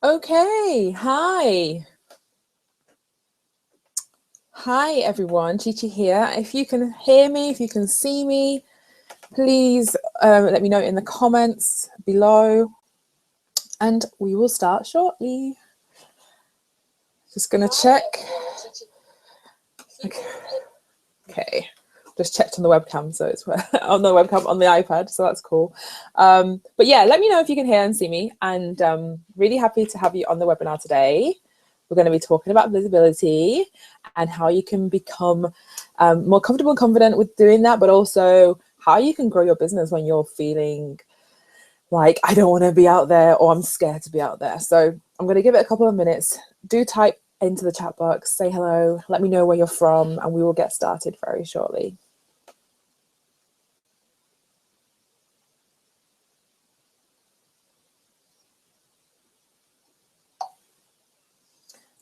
Okay, hi. Hi everyone, Chichi here. If you can hear me, if you can see me, please let me know in the comments below and we will start shortly. Just gonna check. Okay. Just checked on the webcam, so it's on the webcam on the iPad, so that's cool. But yeah, let me know if you can hear and see me, and really happy to have you on the webinar today. We're going to be talking about visibility and how you can become more comfortable and confident with doing that, but also how you can grow your business when you're feeling like I don't want to be out there or I'm scared to be out there. So I'm going to give it a couple of minutes. Do type into the chat box, say hello, let me know where you're from, and we will get started very shortly.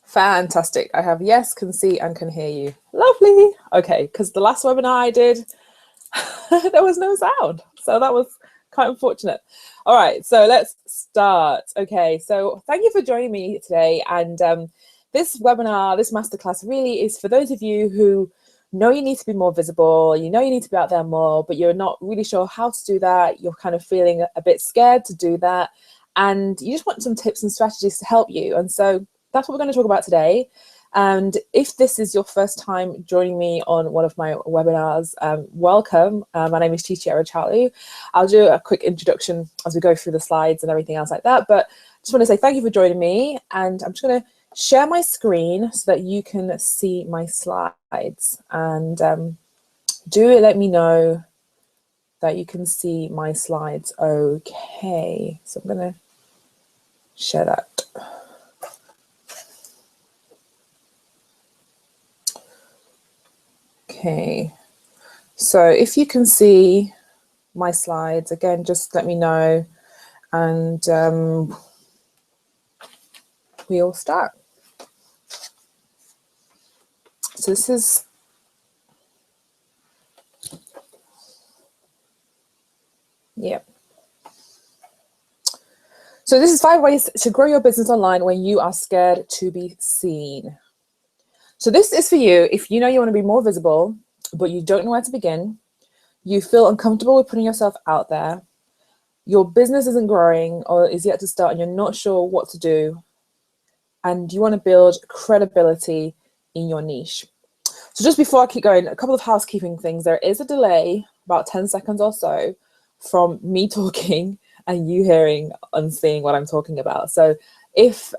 Fantastic. I have yes, can see, and can hear you. Lovely. Okay, because the last webinar I did, there was no sound. So that was quite unfortunate. All right, so let's start. Okay, so thank you for joining me today. And this webinar, this masterclass really is for those of you who know you need to be more visible, you know you need to be out there more, but you're not really sure how to do that. You're kind of feeling a bit scared to do that. And you just want some tips and strategies to help you. And so that's what we're going to talk about today. And if this is your first time joining me on one of my webinars, welcome. My name is Chichi Arachalu. I'll do a quick introduction as we go through the slides and everything else like that. But I just want to say thank you for joining me. And I'm just going to share my screen so that you can see my slides. And do let me know that you can see my slides okay. So I'm going to share that. Okay, so if you can see my slides, again, just let me know and we'll start. So this is, yeah. So this is 5 ways to grow your business online when you are scared to be seen. So this is for you if you know you want to be more visible, but you don't know where to begin. You feel uncomfortable with putting yourself out there. Your business isn't growing or is yet to start and you're not sure what to do. And you want to build credibility in your niche. So just before I keep going, a couple of housekeeping things. There is a delay, about 10 seconds or so, from me talking and you hearing and seeing what I'm talking about. So if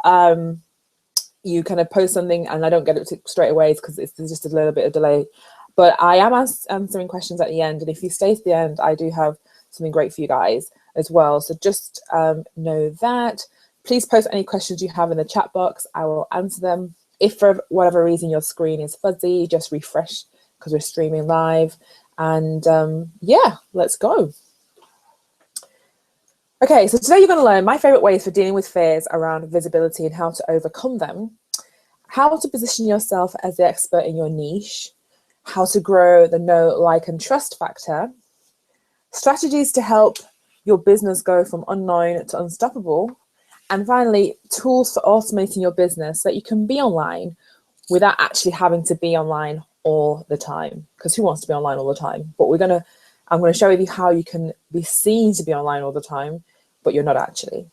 you kind of post something and I don't get it straight away, it's because there's just a little bit of delay. But I am answering questions at the end. And if you stay to the end, I do have something great for you guys as well. So just know that. Please post any questions you have in the chat box. I will answer them. If for whatever reason your screen is fuzzy, just refresh because we're streaming live. And yeah, let's go. Okay, so today you're going to learn my favorite ways for dealing with fears around visibility and how to overcome them, how to position yourself as the expert in your niche, how to grow the know, like, and trust factor, strategies to help your business go from unknown to unstoppable, and finally, tools for automating your business so that you can be online without actually having to be online all the time. Because who wants to be online all the time? But I'm going to show you how you can be seen to be online all the time, but you're not actually.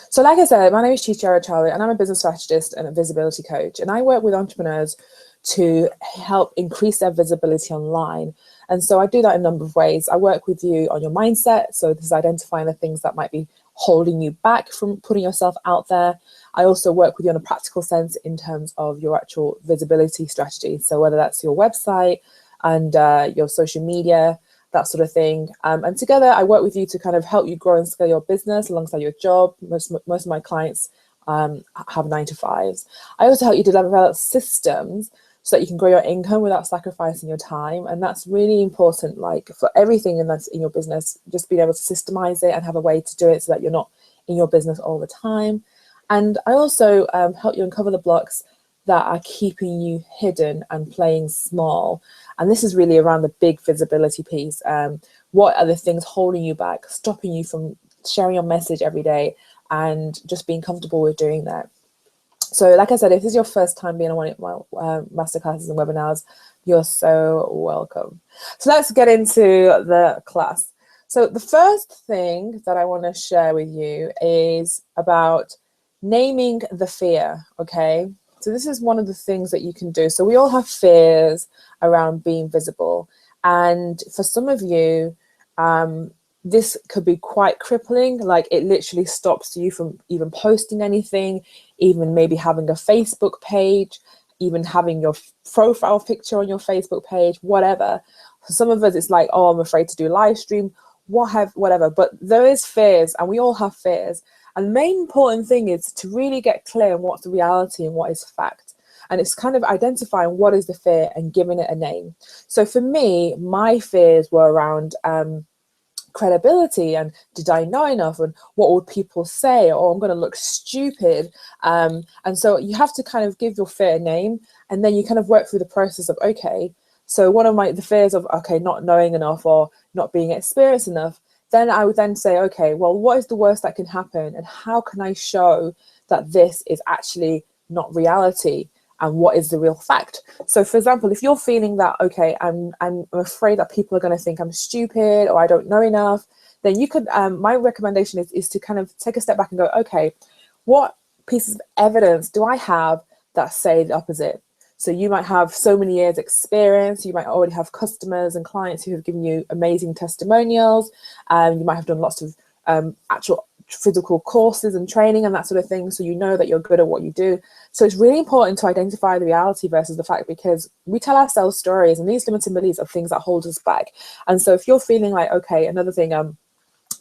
So like I said, my name is Chichi Arachalu, and I'm a business strategist and a visibility coach. And I work with entrepreneurs to help increase their visibility online. And so I do that in a number of ways. I work with you on your mindset. So this is identifying the things that might be holding you back from putting yourself out there. I also work with you on a practical sense in terms of your actual visibility strategy. So whether that's your website and your social media, that sort of thing. And together I work with you to kind of help you grow and scale your business alongside your job. Most of my clients have 9-to-5s. I also help you develop systems so that you can grow your income without sacrificing your time. And that's really important, like for everything that's in your business, just being able to systemize it and have a way to do it so that you're not in your business all the time. And I also help you uncover the blocks that are keeping you hidden and playing small. And this is really around the big visibility piece. What are the things holding you back, stopping you from sharing your message every day, and just being comfortable with doing that. So like I said, if this is your first time being on one of my masterclasses and webinars, you're so welcome. So let's get into the class. So the first thing that I want to share with you is about naming the fear, okay? So this is one of the things that you can do. So we all have fears around being visible. And for some of you, this could be quite crippling. Like, it literally stops you from even posting anything, even maybe having a Facebook page, even having your profile picture on your Facebook page, whatever. For some of us, it's like, oh, I'm afraid to do live stream, whatever. But there is fears, and we all have fears. And the main important thing is to really get clear on what's the reality and what is fact. And it's kind of identifying what is the fear and giving it a name. So for me, my fears were around credibility, and did I know enough, and what would people say, or I'm going to look stupid. And so you have to kind of give your fear a name, and then you kind of work through the process of, okay, so one of the fears of, okay, not knowing enough or not being experienced enough, then I would then say, okay, well, what is the worst that can happen, and how can I show that this is actually not reality, and what is the real fact? So for example, if you're feeling that, okay, I'm afraid that people are going to think I'm stupid or I don't know enough, then you could, my recommendation is to kind of take a step back and go, okay, what pieces of evidence do I have that say the opposite? So you might have so many years experience, you might already have customers and clients who have given you amazing testimonials, you might have done lots of actual physical courses and training and that sort of thing, so you know that you're good at what you do. So it's really important to identify the reality versus the fact, because we tell ourselves stories, and these limiting beliefs are things that hold us back. And so if you're feeling like, okay, another thing, I'm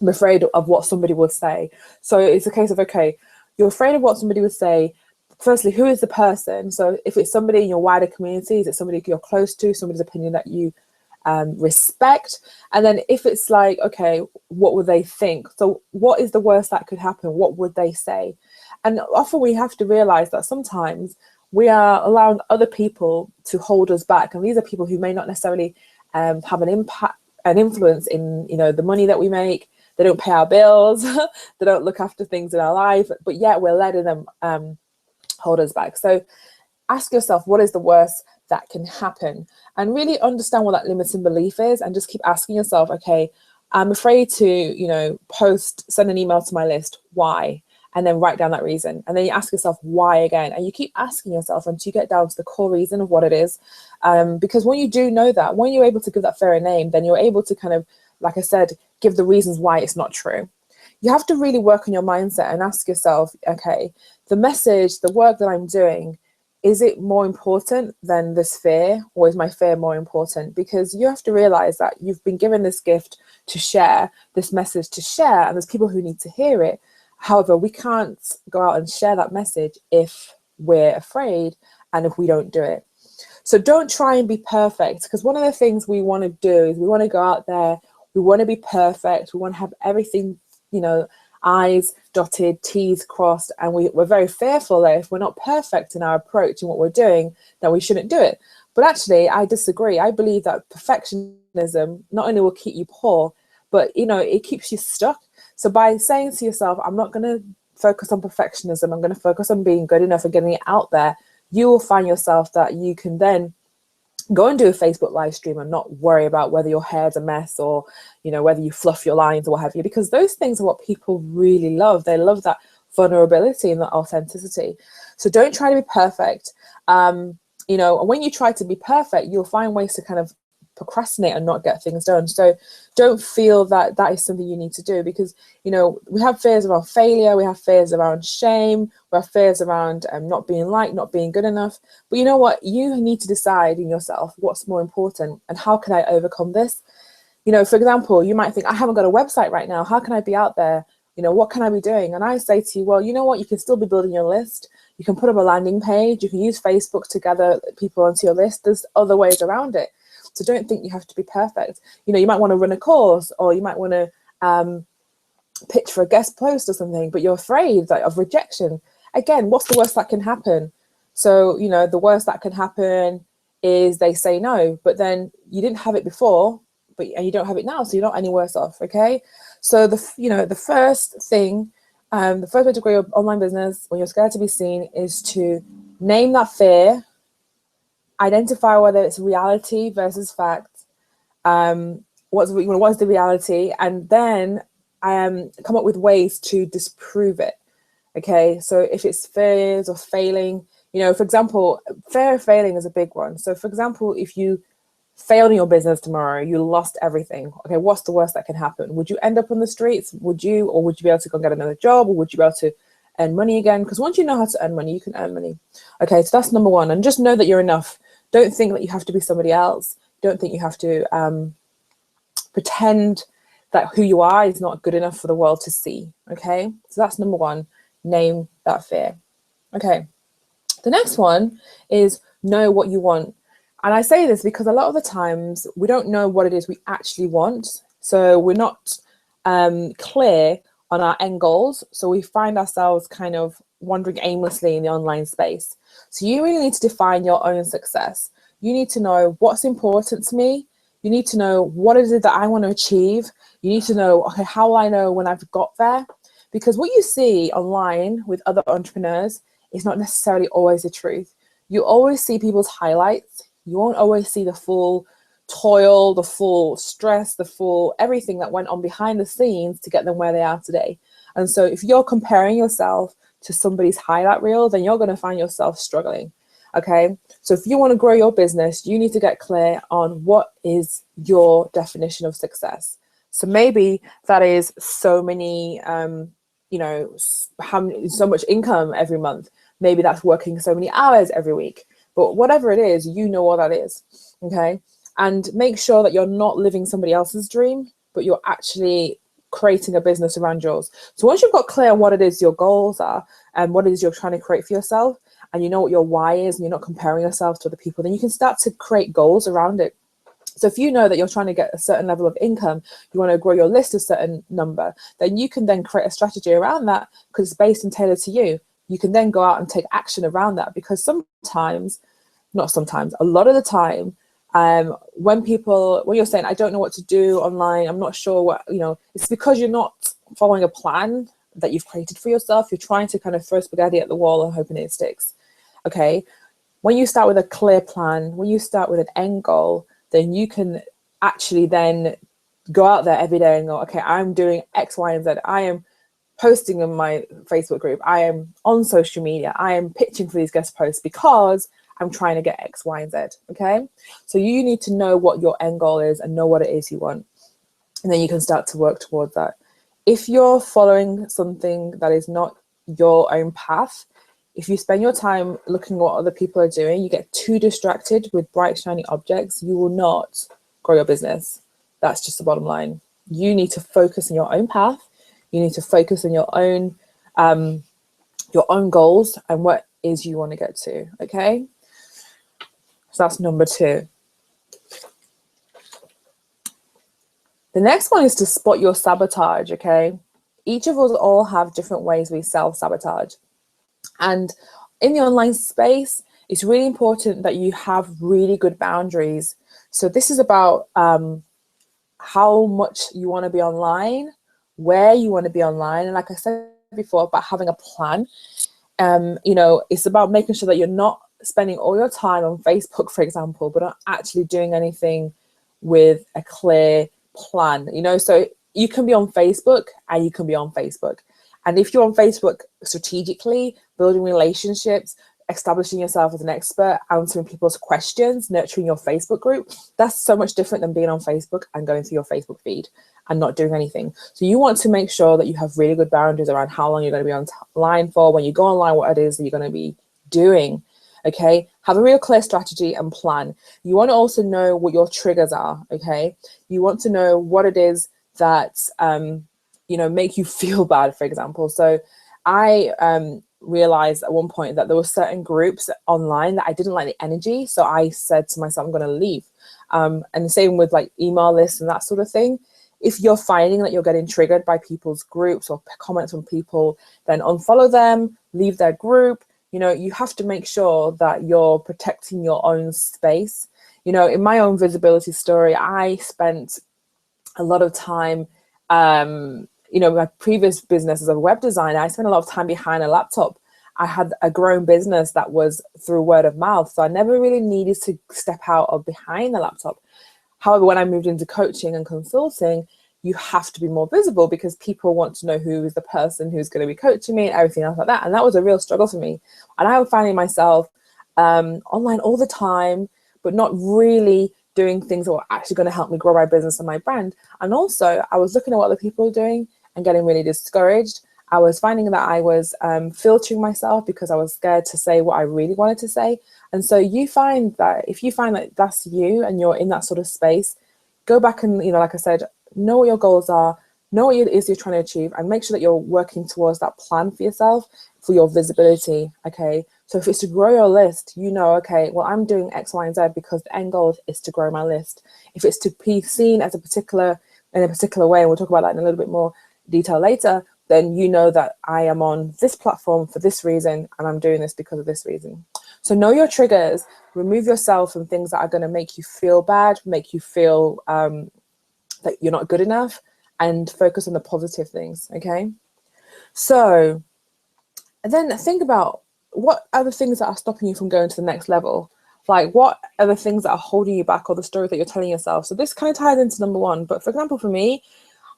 afraid of what somebody would say. So it's a case of, okay, you're afraid of what somebody would say. Firstly, who is the person? So if it's somebody in your wider community, is it somebody you're close to, somebody's opinion that you respect? And then if it's like, okay, what would they think? So what is the worst that could happen? What would they say? And often we have to realize that sometimes we are allowing other people to hold us back, and these are people who may not necessarily have an impact, an influence in, you know, the money that we make. They don't pay our bills, they don't look after things in our life, but yet we're letting them hold us back. So ask yourself, what is the worst that can happen? And really understand what that limiting belief is, and just keep asking yourself, okay, I'm afraid to, you know, send an email to my list. Why? And then write down that reason. And then you ask yourself why again. And you keep asking yourself until you get down to the core reason of what it is. Because when you do know that, when you're able to give that fear a name, then you're able to kind of, like I said, give the reasons why it's not true. You have to really work on your mindset and ask yourself, okay, the message, the work that I'm doing, is it more important than this fear, or is my fear more important? Because you have to realize that you've been given this gift to share, this message to share, and there's people who need to hear it. However, we can't go out and share that message if we're afraid and if we don't do it. So don't try and be perfect, because one of the things we want to do is we want to go out there, we want to be perfect, we want to have everything, you know, I's dotted, T's crossed, and we're very fearful that if we're not perfect in our approach and what we're doing, then we shouldn't do it. But actually, I disagree. I believe that perfectionism not only will keep you poor, but, you know, it keeps you stuck. So by saying to yourself, I'm not going to focus on perfectionism, I'm going to focus on being good enough and getting it out there, you will find yourself that you can then go and do a Facebook live stream and not worry about whether your hair's a mess, or, you know, whether you fluff your lines or what have you, because those things are what people really love. They love that vulnerability and that authenticity. So don't try to be perfect. You know, when you try to be perfect, you'll find ways to kind of procrastinate and not get things done. So don't feel that that is something you need to do, because, you know, we have fears around failure, we have fears around shame, we have fears around not being liked, not being good enough. But you know what, you need to decide in yourself what's more important and how can I overcome this. You know, for example, you might think, I haven't got a website right now, how can I be out there, you know, what can I be doing? And I say to you, well, you know what, you can still be building your list. You can put up a landing page, you can use Facebook to gather people onto your list. There's other ways around it. So don't think you have to be perfect. You know, you might want to run a course, or you might want to pitch for a guest post or something, but you're afraid of rejection. Again, what's the worst that can happen? So, you know, the worst that can happen is they say no, but then you didn't have it before, and you don't have it now, so you're not any worse off, okay? So the first thing The first way to grow your online business when you're scared to be seen is to name that fear, identify whether it's reality versus fact. What's the reality, and then come up with ways to disprove it. Okay, so if it's fears of failing, for example, fear of failing is a big one. So for example, if you failed in your business tomorrow, you lost everything. Okay, what's the worst that can happen? Would you end up on the streets? Would you be able to go and get another job, or would you be able to earn money again? Because once you know how to earn money, you can earn money. Okay, so that's number one. And just know that you're enough. Don't think that you have to be somebody else. Don't think you have to pretend that who you are is not good enough for the world to see. Okay, so that's number one. Name that fear. Okay, the next one is know what you want. And I say this because a lot of the times we don't know what it is we actually want. So we're not clear on our end goals. So we find ourselves kind of wandering aimlessly in the online space. So you really need to define your own success. You need to know what's important to me. You need to know what is it that I want to achieve. You need to know, okay, how will I know when I've got there? Because what you see online with other entrepreneurs is not necessarily always the truth. You always see people's highlights. You won't always see the full toil, the full stress, the full everything that went on behind the scenes to get them where they are today. And so if you're comparing yourself to somebody's highlight reel, then you're going to find yourself struggling. Okay, so if you want to grow your business, you need to get clear on what is your definition of success. So maybe that is so many, so much income every month. Maybe that's working so many hours every week. But whatever it is, you know what that is. Okay, and make sure that you're not living somebody else's dream, but you're actually creating a business around yours. So once you've got clear on what it is your goals are and what it is you're trying to create for yourself, and you know what your why is, and you're not comparing yourself to other people, then you can start to create goals around it. So if you know that you're trying to get a certain level of income, you want to grow your list a certain number, then you can then create a strategy around that because it's based and tailored to you. You can then go out and take action around that, because a lot of the time, when you're saying, I don't know what to do online, I'm not sure what, it's because you're not following a plan that you've created for yourself. You're trying to kind of throw spaghetti at the wall and hoping it sticks. Okay, when you start with a clear plan, when you start with an end goal, then you can actually then go out there every day and go, okay, I'm doing X, Y, and Z. I am posting in my Facebook group. I am on social media. I am pitching for these guest posts because I'm trying to get X, Y, and Z. Okay, so you need to know what your end goal is and know what it is you want, and then you can start to work towards that. If you're following something that is not your own path, if you spend your time looking at what other people are doing, you get too distracted with bright, shiny objects, you will not grow your business. That's just the bottom line. You need to focus on your own path. You need to focus on your own goals and what is you want to get to, okay? So that's number 2. The next one is to spot your sabotage, okay? Each of us all have different ways we self-sabotage. And in the online space, it's really important that you have really good boundaries. So this is about how much you want to be online, where you want to be online. And like I said before, about having a plan. It's about making sure that you're not spending all your time on Facebook, for example, but not actually doing anything with a clear plan. So you can be on Facebook and you can be on Facebook. And if you're on Facebook strategically, building relationships, establishing yourself as an expert, answering people's questions, nurturing your Facebook group, that's so much different than being on Facebook and going through your Facebook feed and not doing anything. So you want to make sure that you have really good boundaries around how long you're going to be online for, when you go online, what it is that you're going to be doing. Okay, have a real clear strategy and plan. You want to also know what your triggers are. Okay, you want to know what it is that make you feel bad, for example. So I realized at one point that there were certain groups online that I didn't like the energy. So I said to myself, I'm going to leave. And the same with like email lists and that sort of thing. If you're finding that you're getting triggered by people's groups or comments from people, then unfollow them, leave their group. You have to make sure that you're protecting your own space. In my own visibility story, I spent a lot of time my previous business as a web designer, I spent a lot of time behind a laptop. I had a growing business that was through word of mouth. So I never really needed to step out of behind the laptop. However, when I moved into coaching and consulting, you have to be more visible because people want to know who is the person who's going to be coaching me and everything else like that. And that was a real struggle for me. And I was finding myself online all the time, but not really doing things that were actually going to help me grow my business and my brand. And also, I was looking at what other people were doing and getting really discouraged. I was finding that I was filtering myself because I was scared to say what I really wanted to say. And so you find that if you find that that's you and you're in that sort of space, go back and, like I said, know what your goals are, know what it is you're trying to achieve, and make sure that you're working towards that plan for yourself, for your visibility, okay? So if it's to grow your list, okay, well, I'm doing X, Y, and Z because the end goal is to grow my list. If it's to be seen as in a particular way, and we'll talk about that in a little bit more detail later, then you know that I am on this platform for this reason, and I'm doing this because of this reason. So know your triggers, remove yourself from things that are going to make you feel bad, make you feel that you're not good enough, and focus on the positive things, okay? So, and then think about what are the things that are stopping you from going to the next level? Like, what are the things that are holding you back, or the story that you're telling yourself? So this kind of ties into number one. But for example, for me,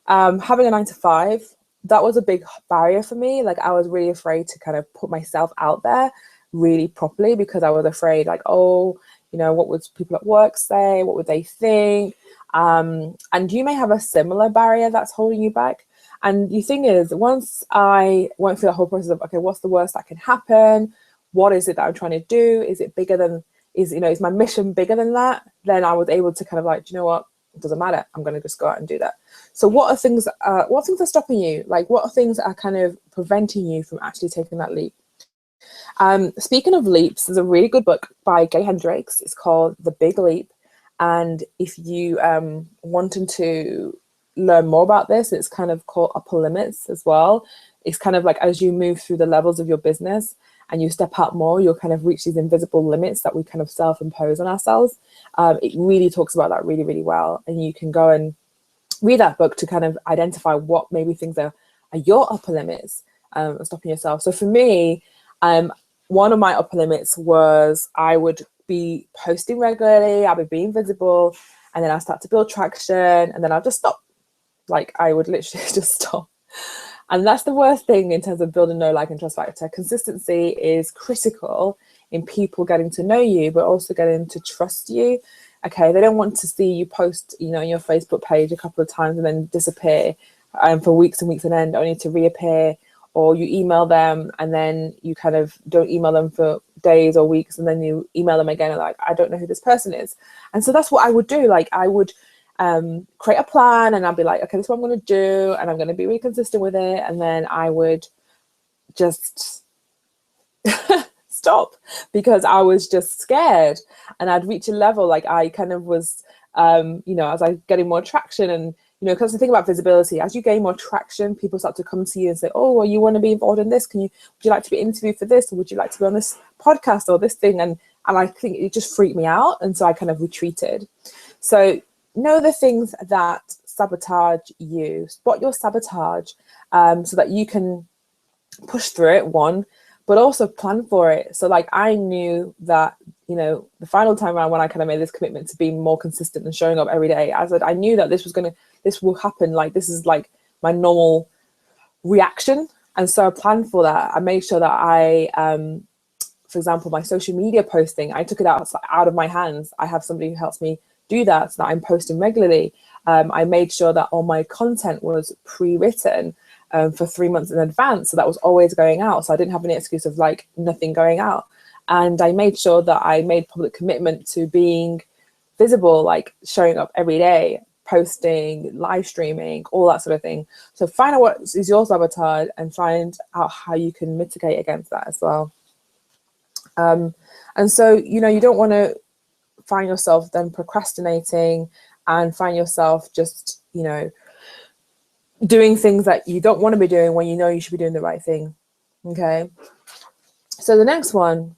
having a 9-to-5, that was a big barrier for me. Like, I was really afraid to kind of put myself out there really properly because I was afraid, like, oh, what would people at work say? What would they think? And you may have a similar barrier that's holding you back. And the thing is, once I went through the whole process of, okay, what's the worst that can happen? What is it that I'm trying to do? Is it bigger than, is my mission bigger than that? Then I was able to kind of like, you know what? It doesn't matter. I'm going to just go out and do that. So what things are stopping you? Like, what are things that are kind of preventing you from actually taking that leap? Speaking of leaps, there's a really good book by Gay Hendricks. It's called The Big Leap. And if you wanted to learn more about this, it's kind of called Upper Limits as well. It's kind of like as you move through the levels of your business and you step out more, you'll kind of reach these invisible limits that we kind of self-impose on ourselves. It really talks about that really, really well. And you can go and read that book to kind of identify what maybe things are your upper limits stopping yourself. So for me, one of my upper limits was I would be posting regularly, I'd be being visible, and then I start to build traction, and then I'll just stop. Like, I would literally just stop. And that's the worst thing in terms of building know, like, and trust factor. Consistency is critical in people getting to know you, but also getting to trust you. Okay, they don't want to see you post, on your Facebook page a couple of times and then disappear for weeks and weeks on end, only to reappear. Or you email them and then you kind of don't email them for days or weeks, and then you email them again and like, I don't know who this person is. And so that's what I would do. Like, I would create a plan and I'd be like, okay, this is what I'm going to do, and I'm going to be really consistent with it. And then I would just stop because I was just scared, and I'd reach a level like I kind of was, as I getting more traction. And because the thing about visibility, as you gain more traction, people start to come to you and say, oh, well, you want to be involved in this? Would you like to be interviewed for this? Or would you like to be on this podcast or this thing? And I think it just freaked me out. And so I kind of retreated. So know the things that sabotage you, spot your sabotage so that you can push through it, one, but also plan for it. So like, I knew that, the final time around when I kind of made this commitment to being more consistent and showing up every day, I knew that this will happen. Like, this is like my normal reaction. And so I planned for that. I made sure that I, for example, my social media posting, I took it out of my hands. I have somebody who helps me do that so that I'm posting regularly. I made sure that all my content was pre-written for 3 months in advance. So that was always going out. So I didn't have any excuse of like nothing going out. And I made sure that I made public commitment to being visible, like showing up every day, posting, live streaming, all that sort of thing. So find out what is your sabotage and find out how you can mitigate against that as well. And so, you don't want to find yourself then procrastinating and find yourself just, doing things that you don't want to be doing when you should be doing the right thing. Okay. So the next one,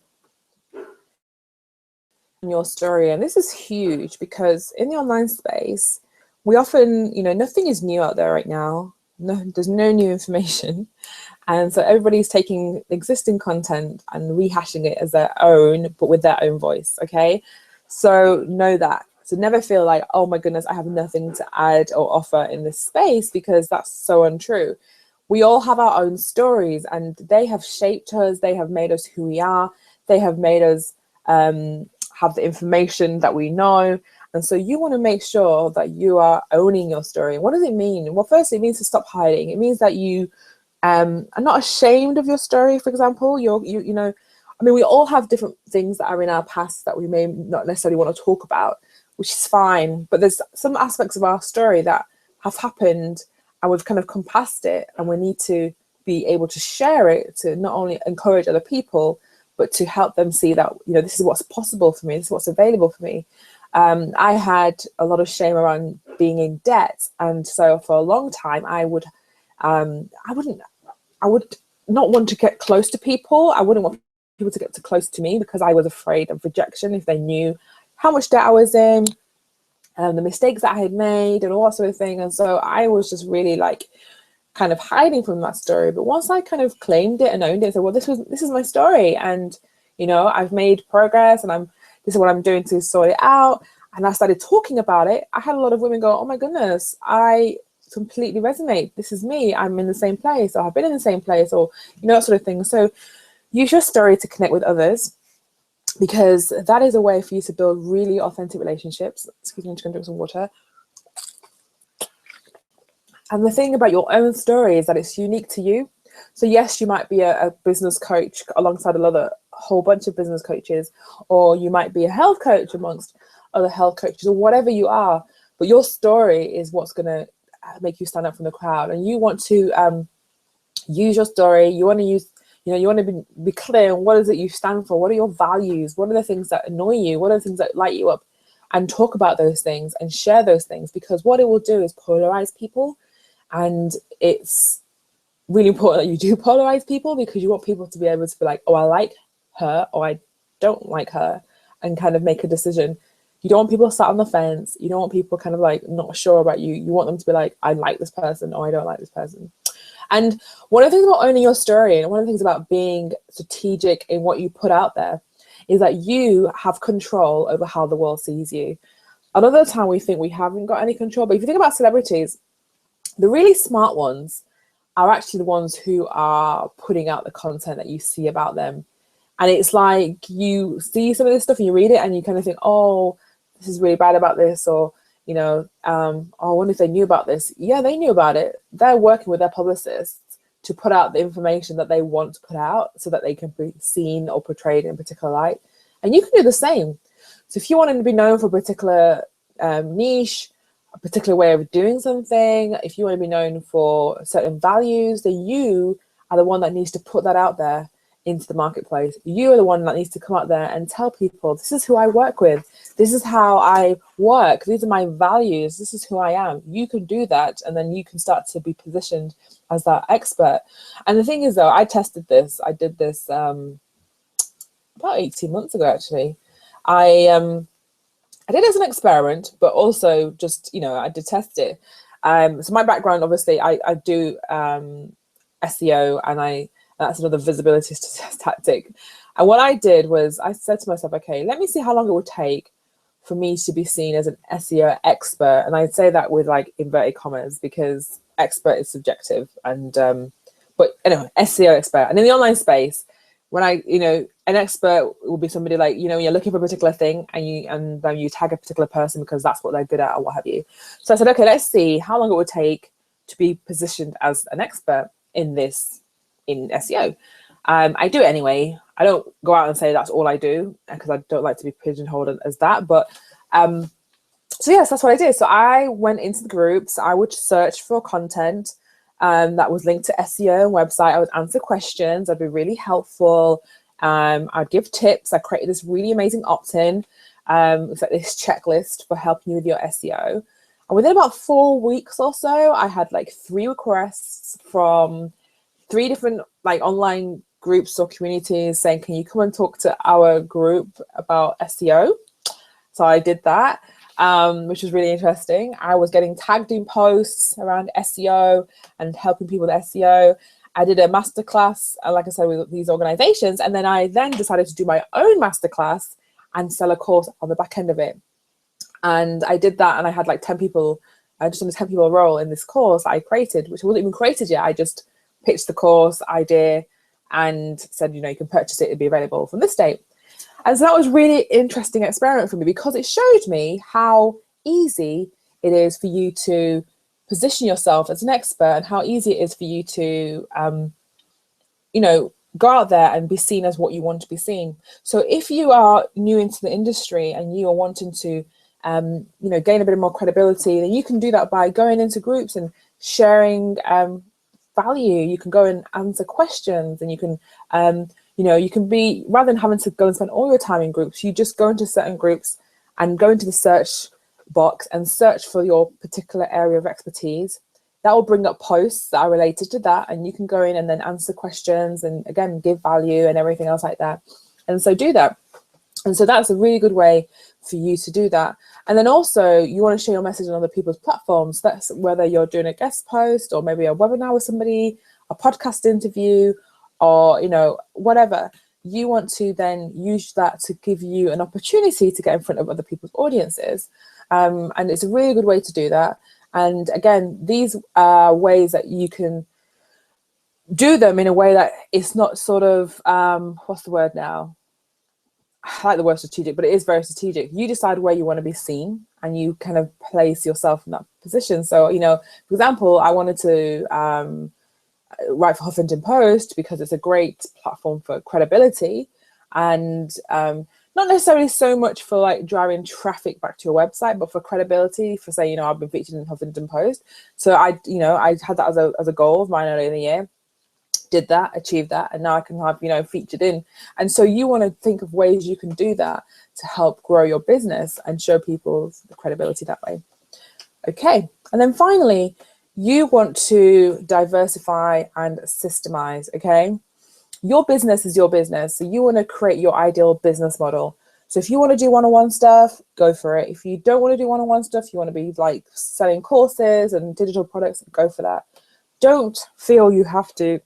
your story, and this is huge because in the online space, we often, nothing is new out there right now. No, there's no new information. And so everybody's taking existing content and rehashing it as their own, but with their own voice. Okay. So know that. So never feel like, oh my goodness, I have nothing to add or offer in this space, because that's so untrue. We all have our own stories, and they have shaped us. They have made us who we are. They have made us have the information that we know. And so you want to make sure that you are owning your story. What does it mean? Well, firstly, it means to stop hiding. It means that you are not ashamed of your story. For example, you know, I mean, we all have different things that are in our past that we may not necessarily want to talk about, which is fine. But there's some aspects of our story that have happened and we've kind of compassed it, and we need to be able to share it to not only encourage other people, but to help them see that, you know, this is what's possible for me, this is what's available for me. I had a lot of shame around being in debt, and so for a long time I would not want to get close to people. I wouldn't want people to get too close to me because I was afraid of rejection if they knew how much debt I was in, the mistakes that I had made and all that sort of thing. And so I was just really like kind of hiding from that story. But once I kind of claimed it and owned it and said, well, this is my story, and you know, I've made progress, and this is what I'm doing to sort it out. And I started talking about it. I had a lot of women go, oh my goodness, I completely resonate. This is me. I'm in the same place, or I've been in the same place, or, you know, that sort of thing. So use your story to connect with others, because that is a way for you to build really authentic relationships. Excuse me, I'm just gonna drink some water. And the thing about your own story is that it's unique to you. So yes, you might be a business coach alongside a whole bunch of business coaches, or you might be a health coach amongst other health coaches, or whatever you are, but your story is what's going to make you stand out from the crowd. And you want to use your story. You want to use, you know, you want to be clear on what is it you stand for, what are your values, what are the things that annoy you, what are the things that light you up, and talk about those things and share those things, because what it will do is polarize people. And it's really important that you do polarize people, because you want people to be able to be like, oh, I like her, or I don't like her, and kind of make a decision. You don't want people sat on the fence. You don't want people kind of like not sure about you. You want them to be like, I like this person, or I don't like this person. And one of the things about owning your story, and one of the things about being strategic in what you put out there, is that you have control over how the world sees you. A lot of the time we think we haven't got any control, but if you think about celebrities, the really smart ones are actually the ones who are putting out the content that you see about them. And it's like you see some of this stuff and you read it and you kind of think, oh, this is really bad about this, or, you know, oh, I wonder if they knew about this. Yeah, they knew about it. They're working with their publicists to put out the information that they want to put out so that they can be seen or portrayed in a particular light. And you can do the same. So if you want to be known for a particular niche, a particular way of doing something, if you want to be known for certain values, then you are the one that needs to put that out there into the marketplace. You are the one that needs to come out there and tell people, this is who I work with, this is how I work, these are my values, this is who I am. You can do that, and then you can start to be positioned as that expert. And the thing is, though, I tested this. I did this about 18 months ago, actually. I did it as an experiment, but also just, you know, I did test it. So my background, obviously, I do SEO, and that's another visibility tactic. And what I did was I said to myself, okay, let me see how long it would take for me to be seen as an SEO expert. And I'd say that with like inverted commas, because expert is subjective. And but anyway, SEO expert. And in the online space, when an expert will be somebody like, you're looking for a particular thing, and then you tag a particular person because that's what they're good at or what have you. So I said, okay, let's see how long it would take to be positioned as an expert in SEO. I do it anyway. I don't go out and say that's all I do, because I don't like to be pigeonholed as that. But so yes, that's what I did. So I went into the groups. I would search for content that was linked to SEO and website. I would answer questions. I'd be really helpful. I'd give tips. I created this really amazing opt-in. It's like this checklist for helping you with your SEO. And within about 4 weeks or so, I had like 3 requests from 3 different like online groups or communities saying, can you come and talk to our group about SEO? So I did that. which was really interesting. I was getting tagged in posts around SEO and helping people with SEO. I did a masterclass, like I said, with these organizations. And then I decided to do my own masterclass and sell a course on the back end of it. And I did that, and I had like 10 people, just on a 10 people role in this course I created, which wasn't even created yet. I just pitched the course idea and said, you can purchase it, it'd be available from this date. And so that was really interesting experiment for me, because it showed me how easy it is for you to position yourself as an expert, and how easy it is for you to, go out there and be seen as what you want to be seen. So if you are new into the industry and you are wanting to, gain a bit more credibility, then you can do that by going into groups and sharing value. You can go and answer questions, and you can, you can be, rather than having to go and spend all your time in groups, you just go into certain groups and go into the search box and search for your particular area of expertise. That will bring up posts that are related to that, and you can go in and then answer questions and again give value and everything else like that. And so do that. And so that's a really good way for you to do that. And then also you want to share your message on other people's platforms. That's whether you're doing a guest post or maybe a webinar with somebody, a podcast interview, or whatever. You want to then use that to give you an opportunity to get in front of other people's audiences. And it's a really good way to do that. And again, these are ways that you can do them in a way that it's not sort of, what's the word now? I like the word strategic, but it is very strategic. You decide where you want to be seen, and you kind of place yourself in that position. So, for example, I wanted to write for Huffington Post because it's a great platform for credibility, and not necessarily so much for like driving traffic back to your website, but for credibility, for saying, I've been featured in Huffington Post. So I had that as a goal of mine earlier in the year. Did that, achieved that, and now I can have featured in. And so you want to think of ways you can do that to help grow your business and show people the credibility that way. Okay, and then finally, you want to diversify and systemize. Okay, your business is your business, so you want to create your ideal business model. So if you want to do one-on-one stuff, go for it. If you don't want to do one-on-one stuff, you want to be like selling courses and digital products, go for that. Don't feel you have to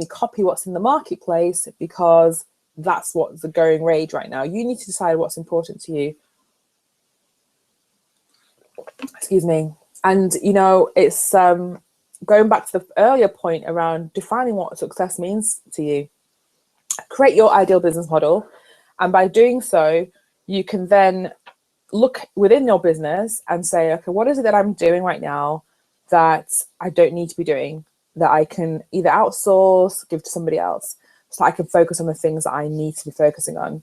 copy what's in the marketplace, because that's what's the going rage right now. You need to decide what's important to you. Excuse me. And it's going back to the earlier point around defining what success means to you. Create your ideal business model, and by doing so, you can then look within your business and say, okay, what is it that I'm doing right now that I don't need to be doing, that I can either outsource, give to somebody else, so I can focus on the things that I need to be focusing on.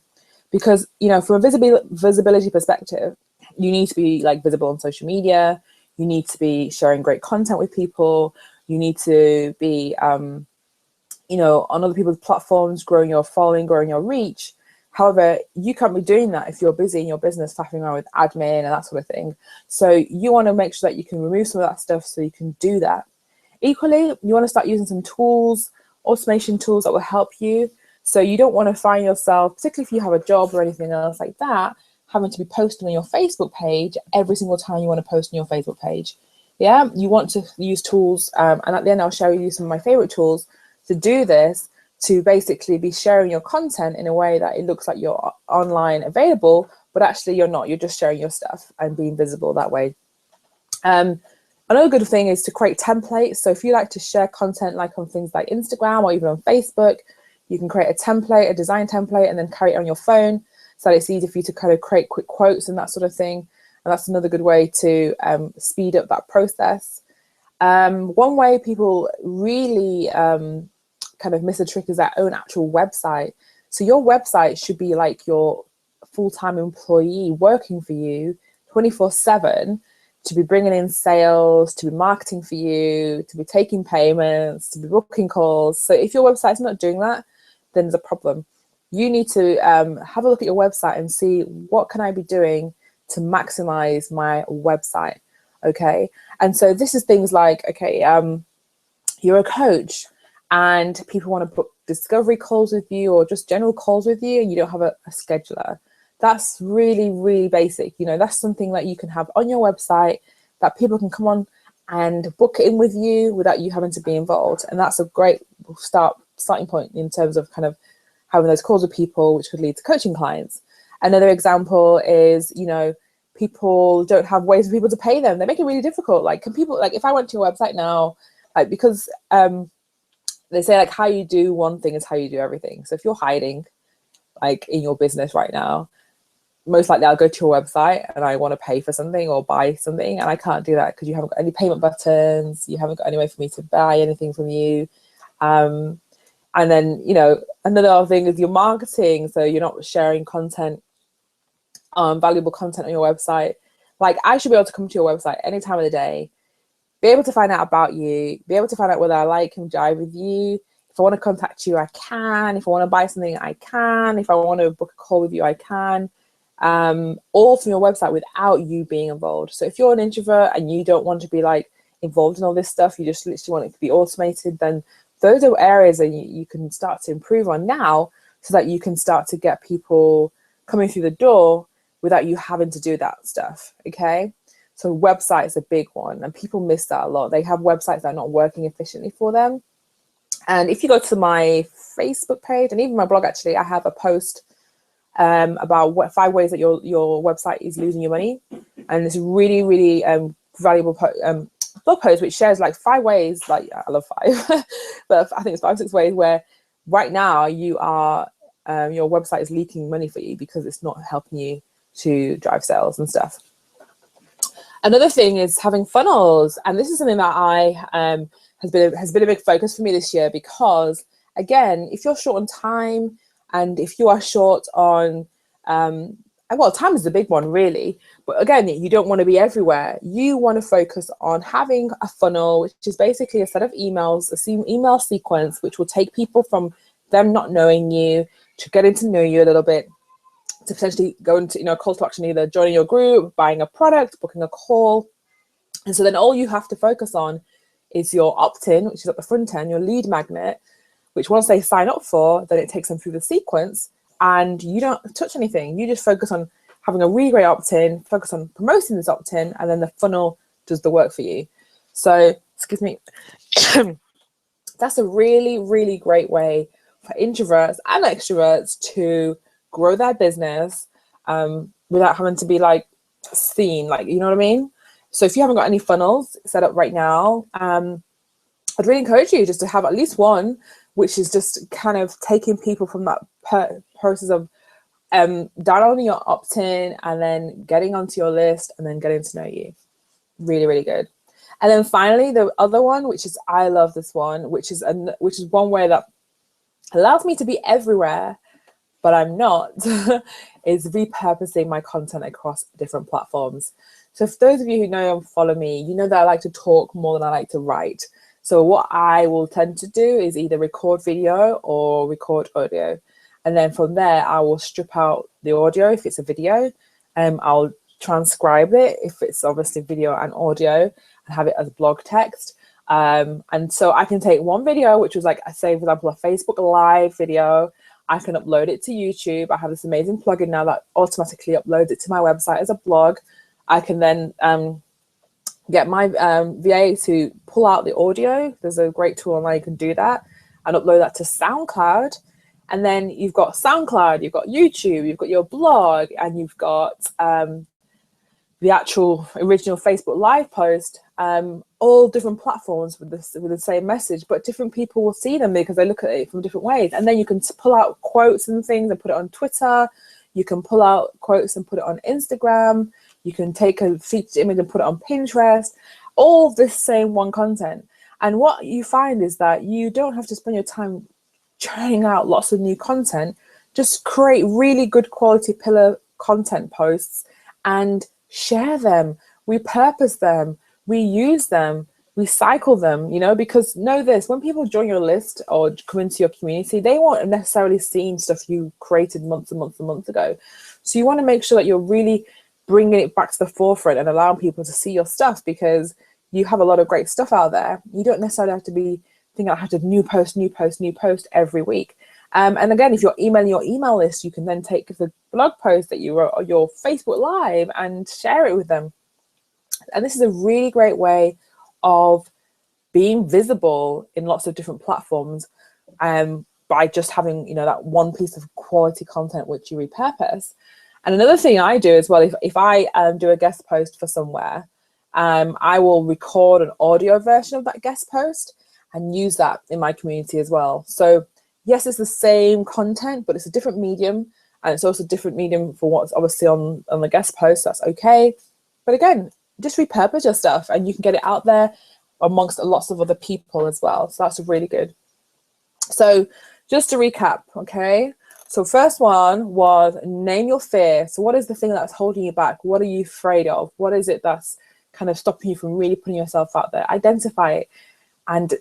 Because, from a visibility perspective, you need to be like visible on social media, you need to be sharing great content with people, you need to be, on other people's platforms, growing your following, growing your reach. However, you can't be doing that if you're busy in your business, faffing around with admin and that sort of thing. So you want to make sure that you can remove some of that stuff so you can do that. Equally, you want to start using some tools, automation tools that will help you. So you don't want to find yourself, particularly if you have a job or anything else like that, having to be posting on your Facebook page every single time you want to post on your Facebook page. Yeah, you want to use tools, and at the end I'll show you some of my favorite tools to do this, to basically be sharing your content in a way that it looks like you're online available, but actually you're not. You're just sharing your stuff and being visible that way. Another good thing is to create templates. So if you like to share content like on things like Instagram or even on Facebook, you can create a template, a design template, and then carry it on your phone so that it's easy for you to kind of create quick quotes and that sort of thing. And that's another good way to speed up that process. One way people really kind of miss a trick is their own actual website. So your website should be like your full-time employee working for you 24/7, to be bringing in sales, to be marketing for you, to be taking payments, to be booking calls. So if your website's not doing that, then there's a problem. You need to have a look at your website and see, what can I be doing to maximize my website? Okay. And so this is things like, okay, you're a coach and people want to book discovery calls with you or just general calls with you, and you don't have a scheduler. That's really, really basic. You know, that's something that you can have on your website that people can come on and book in with you without you having to be involved. And that's a great starting point in terms of kind of having those calls with people, which could lead to coaching clients. Another example is, you know, people don't have ways for people to pay them. They make it really difficult. Like, can people, like, if I went to your website now, like, because they say like how you do one thing is how you do everything. So if you're hiding like in your business right now, most likely I'll go to your website and I want to pay for something or buy something, and I can't do that because you haven't got any payment buttons, you haven't got any way for me to buy anything from you. And then, you know, another thing is your marketing. So you're not sharing content, valuable content on your website. Like, I should be able to come to your website any time of the day, be able to find out about you, be able to find out whether I like and jive with you. If I want to contact you, I can. If I want to buy something, I can. If I want to book a call with you, I can. All from your website without you being involved. So if you're an introvert and you don't want to be like involved in all this stuff, you just literally want it to be automated, then those are areas that you can start to improve on now, so that you can start to get people coming through the door without you having to do that stuff. Okay. So website is a big one, and people miss that a lot. They have websites that are not working efficiently for them. And if you go to my Facebook page and even my blog, actually, I have a post about 5 ways that your website is losing your money. And it's really, really valuable blog post, which shares like 5 ways, like I love 5, but I think it's 5, 6 ways where right now you are, your website is leaking money for you because it's not helping you to drive sales and stuff. Another thing is having funnels. And this is something that has been a big focus for me this year, because again, if you're short on time, and if you are short on, well, time is the big one really, but again, you don't want to be everywhere. You want to focus on having a funnel, which is basically a set of emails, email sequence, which will take people from them not knowing you to getting to know you a little bit, to potentially go into, you know, call to action, either joining your group, buying a product, booking a call. And so then all you have to focus on is your opt-in, which is at the front end, your lead magnet, which once they sign up for, then it takes them through the sequence, and you don't touch anything. You just focus on having a really great opt-in, focus on promoting this opt-in, and then the funnel does the work for you. So, excuse me, that's a really, really great way for introverts and extroverts to grow their business without having to be like seen, like, you know what I mean? So if you haven't got any funnels set up right now, I'd really encourage you just to have at least one, which is just kind of taking people from that process of downloading your opt-in and then getting onto your list and then getting to know you. Really, really good. And then finally, the other one, which is, I love this one, which is one way that allows me to be everywhere, but I'm not, is repurposing my content across different platforms. So for those of you who know and follow me, you know that I like to talk more than I like to write. So what I will tend to do is either record video or record audio. And then from there, I will strip out the audio if it's a video. I'll transcribe it if it's obviously video and audio, and have it as blog text. And so I can take one video, which was like, I say, for example, a Facebook Live video. I can upload it to YouTube. I have this amazing plugin now that automatically uploads it to my website as a blog. I can then get my VA to pull out the audio. There's a great tool online you can do that, and upload that to SoundCloud. And then you've got SoundCloud, you've got YouTube, you've got your blog, and you've got the actual original Facebook Live post, all different platforms with the same message, but different people will see them because they look at it from different ways. And then you can pull out quotes and things and put it on Twitter. You can pull out quotes and put it on Instagram. You can take a featured image and put it on Pinterest. All this same one content. And what you find is that you don't have to spend your time churning out lots of new content. Just create really good quality pillar content posts and share them, repurpose them, reuse them, recycle them, you know, because know this, when people join your list or come into your community, they won't necessarily seen stuff you created months and months and months ago. So you want to make sure that you're really bringing it back to the forefront and allowing people to see your stuff, because you have a lot of great stuff out there. You don't necessarily have to be thinking I have to new post every week. And again, if you're emailing your email list, you can then take the blog post that you wrote or your Facebook Live and share it with them. And this is a really great way of being visible in lots of different platforms, by just having, you know, that one piece of quality content which you repurpose. And another thing I do as well, if I do a guest post for somewhere, I will record an audio version of that guest post and use that in my community as well. So yes, it's the same content, but it's a different medium, and it's also a different medium for what's obviously on the guest post. That's okay. But again, just repurpose your stuff and you can get it out there amongst lots of other people as well. So that's really good. So just to recap, okay? So first one was name your fear. So what is the thing that's holding you back? What are you afraid of? What is it that's kind of stopping you from really putting yourself out there? Identify it and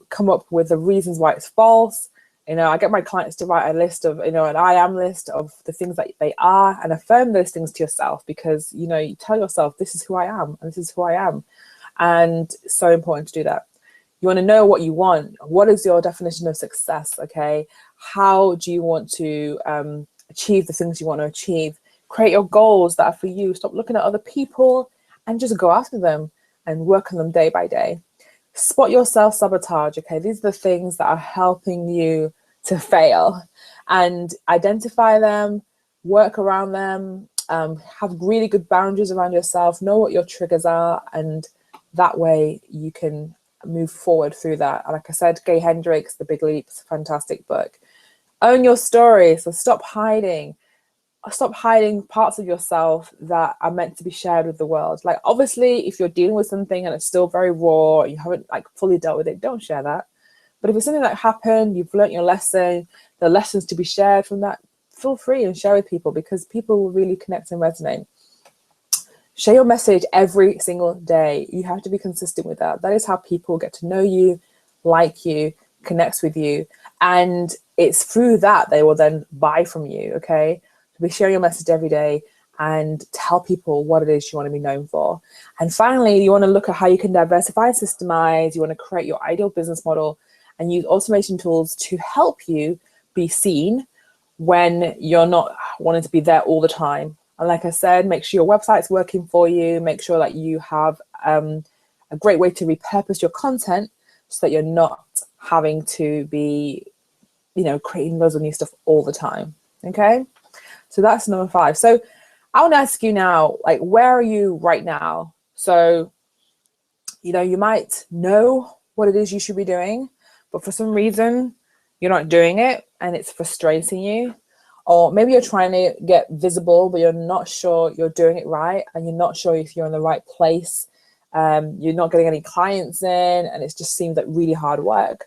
come up with the reasons why it's false. You know, I get my clients to write a list of, you know, an I am list of the things that they are, and affirm those things to yourself, because, you know, you tell yourself, this is who I am and this is who I am. And it's so important to do that. You want to know what you want. What is your definition of success? Okay. How do you want to achieve the things you want to achieve? Create your goals that are for you. Stop looking at other people and just go after them and work on them day by day. Spot your self-sabotage. Okay, these are the things that are helping you to fail, and identify them, work around them, have really good boundaries around yourself, know what your triggers are, and that way you can move forward through that. Like I said, Gay Hendricks, The Big Leap, is a fantastic book. Own your story. So stop hiding parts of yourself that are meant to be shared with the world. Like, obviously, if you're dealing with something and it's still very raw, you haven't like fully dealt with it, don't share that. But if it's something that happened, you've learnt your lesson, the lessons to be shared from that, feel free and share with people, because people will really connect and resonate. Share your message every single day. You have to be consistent with that. That is how people get to know you, like you, connect with you. And it's through that they will then buy from you, okay? So be sharing your message every day and tell people what it is you want to be known for. And finally, you want to look at how you can diversify and systemize. You want to create your ideal business model and use automation tools to help you be seen when you're not wanting to be there all the time. And like I said, make sure your website's working for you. Make sure that you have a great way to repurpose your content so that you're not having to be, you know, creating loads of new stuff all the time. Okay, so that's number 5. So I want to ask you now, like, where are you right now? So, you know, you might know what it is you should be doing, but for some reason you're not doing it and it's frustrating you. Or maybe you're trying to get visible, but you're not sure you're doing it right, and you're not sure if you're in the right place. You're not getting any clients in, and it just seems like really hard work.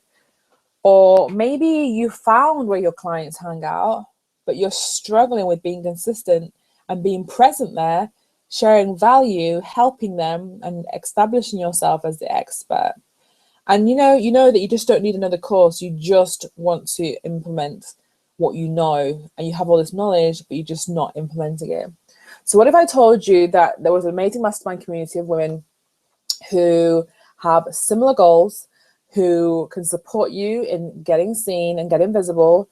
Or maybe you found where your clients hang out, but you're struggling with being consistent and being present there, sharing value, helping them, and establishing yourself as the expert. And you know that you just don't need another course. You just want to implement what you know, and you have all this knowledge, but you're just not implementing it. So what if I told you that there was an amazing mastermind community of women who have similar goals, who can support you in getting seen and getting visible,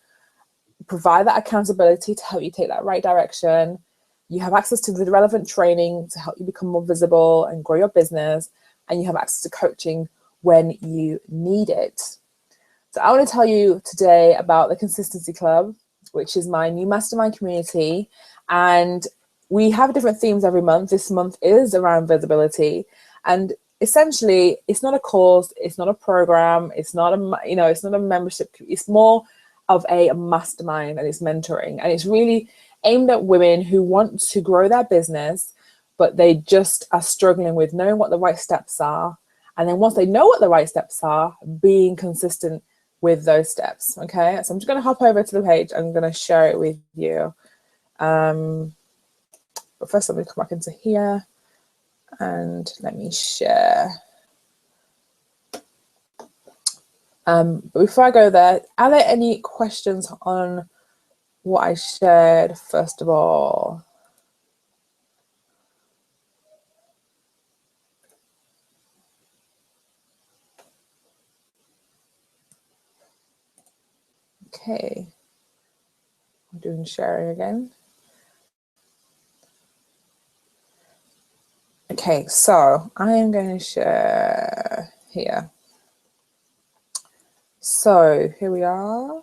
provide that accountability to help you take that right direction. You have access to the relevant training to help you become more visible and grow your business, and you have access to coaching when you need it. So I want to tell you today about the Consistency Club, which is my new mastermind community. And we have different themes every month. This month is around visibility. And essentially, it's not a course, it's not a program, it's not a membership. It's more of a mastermind, and it's mentoring. And it's really aimed at women who want to grow their business, but they just are struggling with knowing what the right steps are. And then once they know what the right steps are, being consistent with those steps. Okay, so I'm just going to hop over to the page. I'm going to share it with you. But first, let me come back into here and let me share. But before I go there, are there any questions on what I shared first of all? Okay, I'm doing sharing again. Okay, so I am going to share here. So here we are.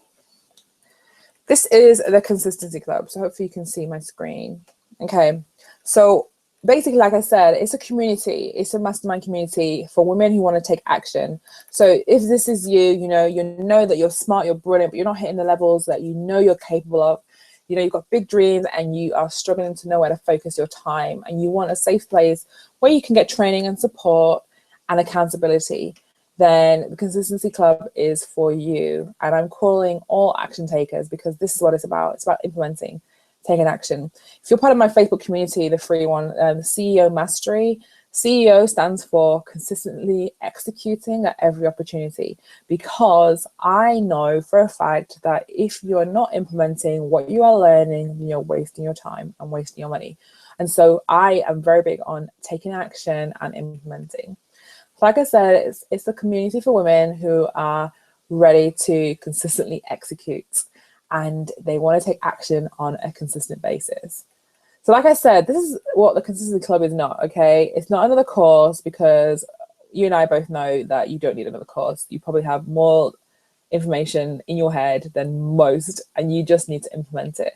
This is the Consistency Club. So hopefully you can see my screen. Okay, so basically, like I said, it's a community. It's a mastermind community for women who want to take action. So if this is you, you know that you're smart, you're brilliant, but you're not hitting the levels that you know you're capable of. You know, you've got big dreams and you are struggling to know where to focus your time, and you want a safe place where you can get training and support and accountability, then the Consistency Club is for you. And I'm calling all action takers, because this is what it's about. It's about implementing, taking action. If you're part of my Facebook community, the free one, the CEO Mastery, CEO stands for consistently executing at every opportunity, because I know for a fact that if you're not implementing what you are learning, you're wasting your time and wasting your money. And so I am very big on taking action and implementing. Like I said, it's a community for women who are ready to consistently execute, and they want to take action on a consistent basis. So like I said, this is what the Consistency Club is not, okay? It's not another course, because you and I both know that you don't need another course. You probably have more information in your head than most, and you just need to implement it.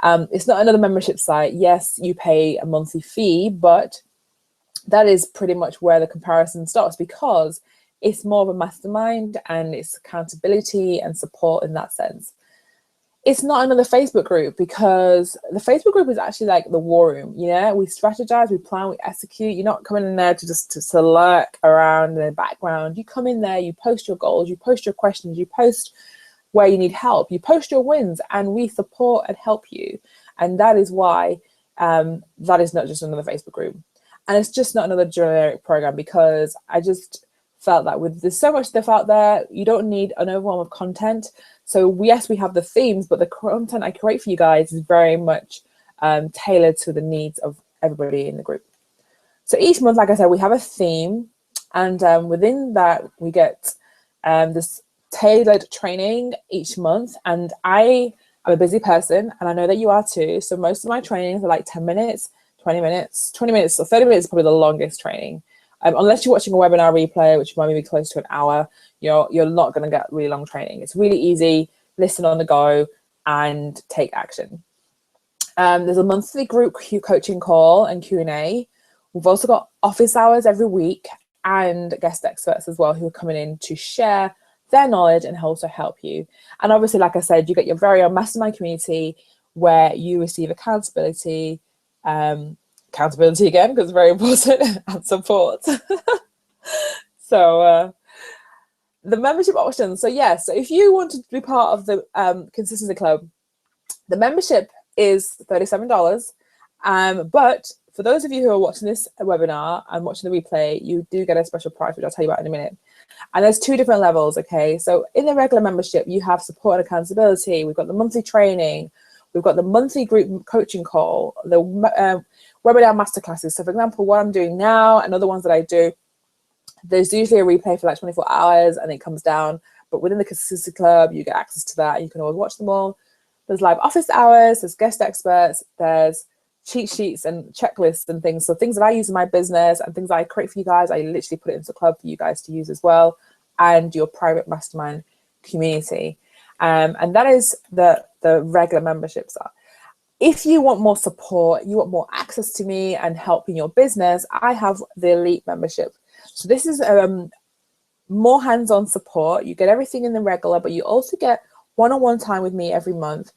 It's not another membership site. Yes, you pay a monthly fee, but that is pretty much where the comparison starts, because it's more of a mastermind and it's accountability and support in that sense. It's not another Facebook group, because the Facebook group is actually like the war room. Yeah, we strategize, we plan, we execute. You're not coming in there to just to lurk around in the background. You come in there, you post your goals, you post your questions, you post where you need help, you post your wins, and we support and help you. And that is why that is not just another Facebook group. And it's just not another generic program, because I just felt that there's so much stuff out there, you don't need an overwhelm of content. So yes, we have the themes, but the content I create for you guys is very much tailored to the needs of everybody in the group. So each month, like I said, we have a theme, and within that we get this tailored training each month. And I am a busy person, and I know that you are too. So most of my trainings are like 10 minutes, 20 minutes, 20 minutes, or 30 minutes is probably the longest training. Unless you're watching a webinar replay, which might be close to an hour, you're not going to get really long training. It's really easy, listen on the go and take action. There's a monthly group coaching call and Q&A. We've also got office hours every week and guest experts as well, who are coming in to share their knowledge and also help you. And obviously, like I said, you get your very own mastermind community where you receive accountability, again, because it's very important, and support. So the membership options. So yes, so if you want to be part of the Consistency Club, the membership is $37. But for those of you who are watching this webinar and watching the replay, you do get a special price, which I'll tell you about in a minute. And there's two different levels, okay? So in the regular membership, you have support and accountability. We've got the monthly training. We've got the monthly group coaching call, the webinar masterclasses. So for example, what I'm doing now and other ones that I do, there's usually a replay for like 24 hours and it comes down. But within the Consistency Club, you get access to that. You can always watch them all. There's live office hours, there's guest experts, there's cheat sheets and checklists and things. So things that I use in my business and things that I create for you guys, I literally put it into the club for you guys to use as well, and your private mastermind community. And that is the regular memberships are. If you want more support, you want more access to me and help in your business, I have the Elite membership. So this is more hands-on support. You get everything in the regular, but you also get one-on-one time with me every month.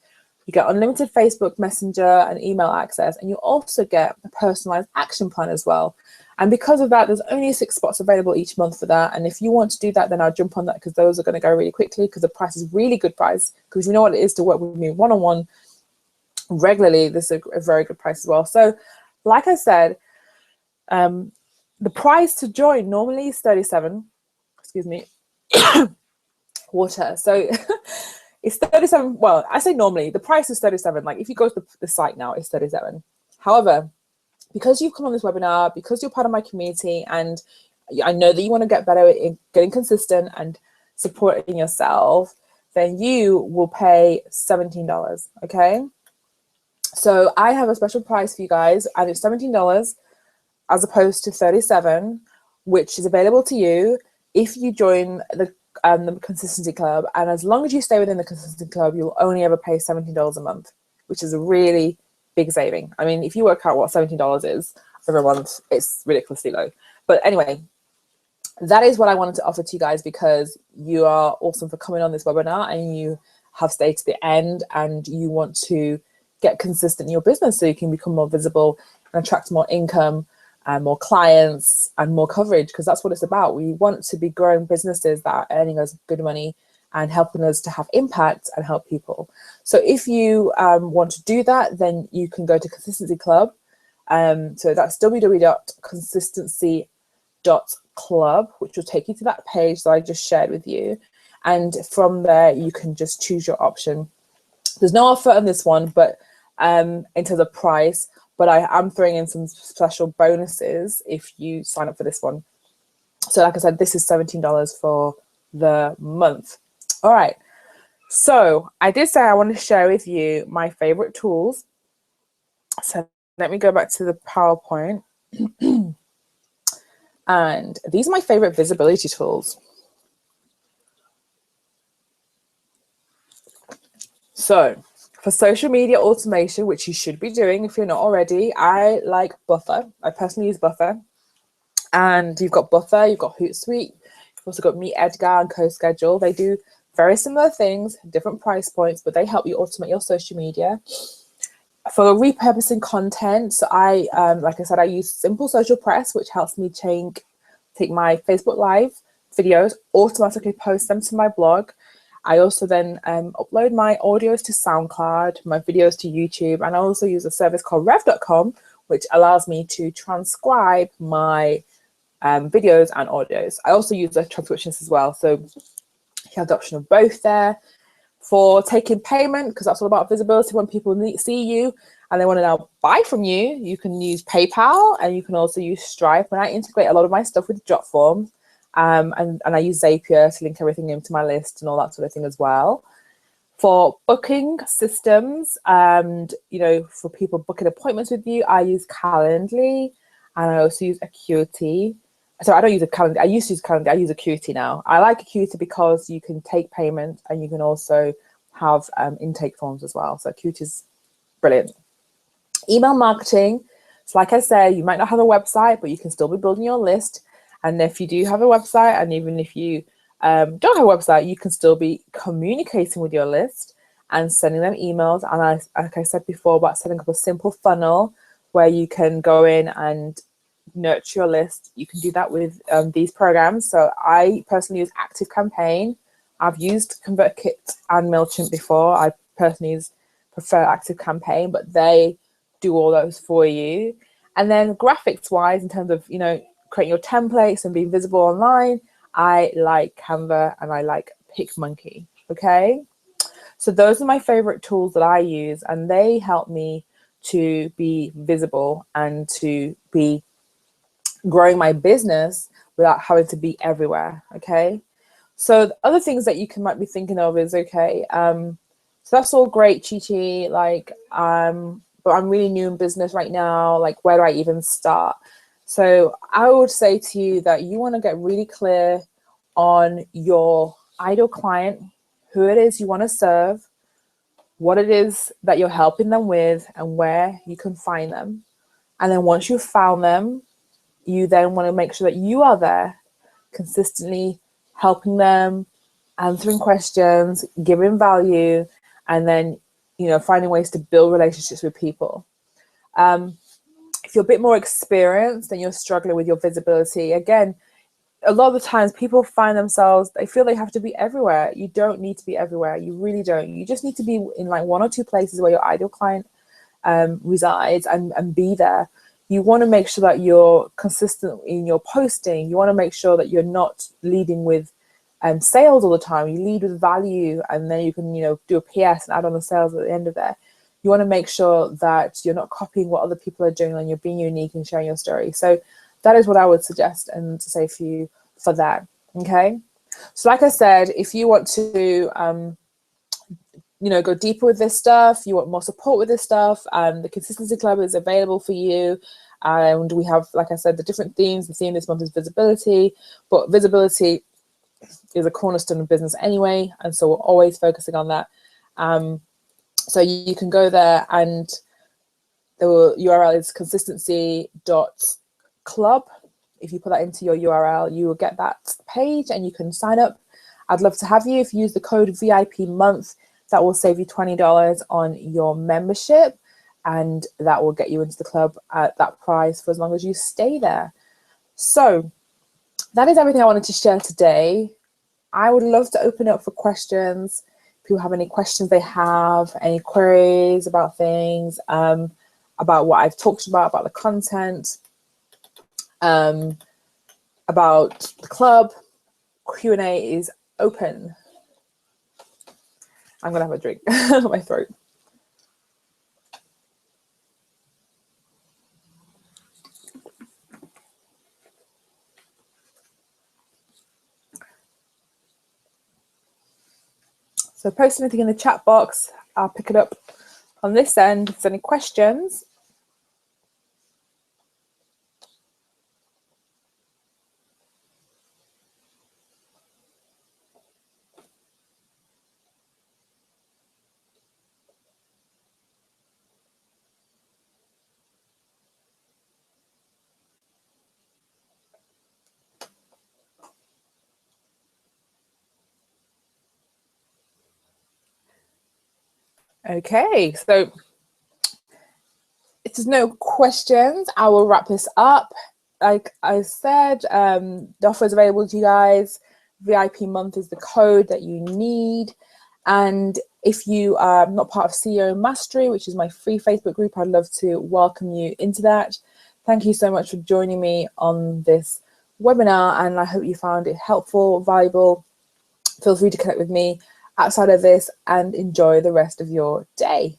You get unlimited Facebook Messenger and email access, and you also get a personalized action plan as well. And because of that, there's only 6 spots available each month for that. And if you want to do that, then I'll jump on that, because those are going to go really quickly, because the price is really good price. Because you know what it is to work with me one-on-one regularly, this is a very good price as well. So like I said, the price to join normally is $37. Excuse me. Water. So it's $37. Well, I say normally, the price is $37. Like if you go to the site now, it's $37. However, because you've come on this webinar, because you're part of my community, and I know that you want to get better in getting consistent and supporting yourself, then you will pay $17, okay? So I have a special price for you guys, and it's $17 as opposed to $37, which is available to you if you join the Consistency Club. And as long as you stay within the Consistency Club, you'll only ever pay $17 a month, which is a really big saving. I mean, if you work out what $17 is every month, it's ridiculously low. But anyway, that is what I wanted to offer to you guys, because you are awesome for coming on this webinar and you have stayed to the end and you want to get consistent in your business so you can become more visible and attract more income and more clients and more coverage, because that's what it's about. We want to be growing businesses that are earning us good money and helping us to have impact and help people. So if you want to do that, then you can go to Consistency Club. So that's www.consistency.club, which will take you to that page that I just shared with you. And from there, you can just choose your option. There's no offer on this one, but in terms of price, but I am throwing in some special bonuses if you sign up for this one. So like I said, this is $17 for the month. All right. So I did say I want to share with you my favorite tools. So let me go back to the PowerPoint. And these are my favorite visibility tools. So for social media automation, which you should be doing if you're not already, I like Buffer. I personally use Buffer. And you've got Buffer, you've got Hootsuite, you've also got Meet Edgar and CoSchedule. They do very similar things, different price points, but they help you automate your social media. For repurposing content, so I, like I said, I use Simple Social Press, which helps me take my Facebook Live videos, automatically post them to my blog. I also then upload my audios to SoundCloud, my videos to YouTube, and I also use a service called Rev.com, which allows me to transcribe my videos and audios. I also use a transcriptionist as well, so you have the option of both there. For taking payment, because that's all about visibility, when people see you and they want to now buy from you, you can use PayPal and you can also use Stripe. And I integrate a lot of my stuff with Jotform, and I use Zapier to link everything into my list and all that sort of thing as well. For booking systems, and for people booking appointments with you, I use Calendly, and I also use Acuity. So I don't use a Calendar. I used to use Calendar. I use Acuity now. I like Acuity because you can take payment and you can also have intake forms as well. So Acuity is brilliant. Email marketing. So like I said, you might not have a website, but you can still be building your list. And if you do have a website, and even if you don't have a website, you can still be communicating with your list and sending them emails. And like I said before, about setting up a simple funnel where you can go in and nurture your list. You can do that with these programs. So I personally use ActiveCampaign. I've used ConvertKit and MailChimp before. I personally prefer ActiveCampaign, but they do all those for you. And then graphics wise, in terms of creating your templates and being visible online, I like Canva and I like PicMonkey. Okay, so those are my favorite tools that I use, and they help me to be visible and to be growing my business without having to be everywhere. Okay, so the other things that you might be thinking of is, okay, so that's all great, Chi, but I'm really new in business right now. Like, where do I even start? So I would say to you that you want to get really clear on your ideal client, who it is you want to serve, what it is that you're helping them with, and where you can find them. And then once you've found them, you then want to make sure that you are there consistently helping them, answering questions, giving value, and then finding ways to build relationships with people. If you're a bit more experienced and you're struggling with your visibility, again, a lot of the times people find themselves, they feel they have to be everywhere. You don't need to be everywhere. You really don't. You just need to be in like one or two places where your ideal client resides and be there. You want to make sure that you're consistent in your posting. You want to make sure that you're not leading with sales all the time. You lead with value, and then you can do a PS and add on the sales at the end of there. You want to make sure that you're not copying what other people are doing, and you're being unique and sharing your story. So that is what I would suggest and say for you for that. Okay. So like I said, if you want to go deeper with this stuff, you want more support with this stuff, the Consistency Club is available for you. And we have, like I said, the different themes. The theme this month is visibility, but visibility is a cornerstone of business anyway, and so we're always focusing on that. So you can go there, and the URL is consistency.club. If you put that into your URL, you will get that page and you can sign up. I'd love to have you. If you use the code VIP month, that will save you $20 on your membership, and that will get you into the club at that price for as long as you stay there. So that is everything I wanted to share today. I would love to open it up for questions. If people have any questions they have, any queries about things, about what I've talked about the content, about the club, Q&A is open. I'm gonna have a drink, my throat. So post anything in the chat box. I'll pick it up on this end. If there's any questions. Okay, so if there's no questions, I will wrap this up. Like I said, the offer is available to you guys. VIP month is the code that you need. And if you are not part of CEO Mastery, which is my free Facebook group, I'd love to welcome you into that. Thank you so much for joining me on this webinar, and I hope you found it helpful, valuable. Feel free to connect with me outside of this and enjoy the rest of your day.